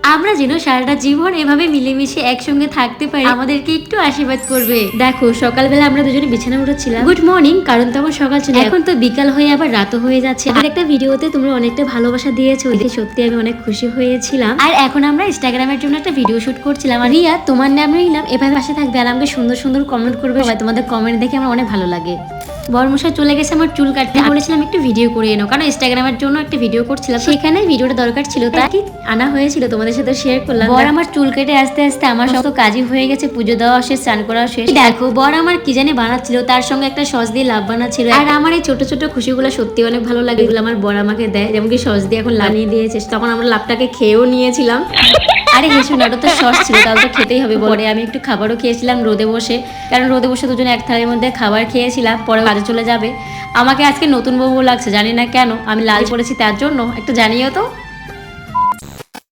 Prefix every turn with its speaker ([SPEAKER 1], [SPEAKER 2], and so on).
[SPEAKER 1] আমরা যেন সারাটা জীবন এভাবে মিলেমিশে একসঙ্গে থাকতে পারি, আমাদেরকে একটু আশীর্বাদ করবে। দেখো সকালবেলা আমরা দুজনে বিছানা উঠেছিলাম, গুড মর্নিং, কারণ তখন সকাল ছিল, এখন তো বিকাল হয়ে আবার রাতও হয়ে যাচ্ছে। আর একটা ভিডিওতে তোমরা অনেকটা ভালোবাসা দিয়েছো, দেখে সত্যি আমি অনেক খুশি হয়েছিলাম। আর এখন আমরা ইনস্টাগ্রামের জন্য একটা ভিডিও শুট করছিলাম। আর রিয়া তোমার নাম নিলাম, এভাবে পাশে থাকবে আর আমাকে সুন্দর সুন্দর কমেন্ট করবে। তোমাদের কমেন্ট দেখে আমার অনেক ভালো লাগে। বরমশাই চলে গেছে আমার চুল কাটতে, বলেছিলাম একটু ভিডিও করে এনো, কারণ ইনস্টাগ্রামের জন্য একটা ভিডিও করছিলাম, সেখানে ভিডিওটা দরকার ছিল, তাই আনা হয়েছিল, তোমাদের সাথে শেয়ার করলাম। বর আমার চুল কেটে আস্তে আস্তে আমার সব কাজই হয়ে গেছে, পুজো দেওয়া শেষ, স্নান করা শেষ। দেখো বর আমার কি জানি বানাচ্ছিল, তার সঙ্গে একটা সস দিয়ে লাভ বানাচ্ছিল। আর আমার এই ছোট ছোট খুশিগুলো সত্যি অনেক ভালো লাগে, এগুলো আমার বর আমাকে দেয়, যেমন কি সস দিয়ে এখন লানিয়ে দিয়েছে, তখন আমরা লাভটাকে খেয়েও নিয়েছিলাম। আরে হেসো না, ওটা তো সস ছিল, তাহলে তো খেতেই হবে। পরে আমি একটু খাবারও খেয়েছিলাম রোদে বসে, কারণ রোদে বসে দুজনে এক থালির মধ্যে খাবার খেয়েছিলাম। পরে কাজে চলে যাবে। আমাকে আজকে নতুন বউ লাগছে, জানি না কেন, আমি লাল পরেছি তার জন্য, একটু জানিও তো।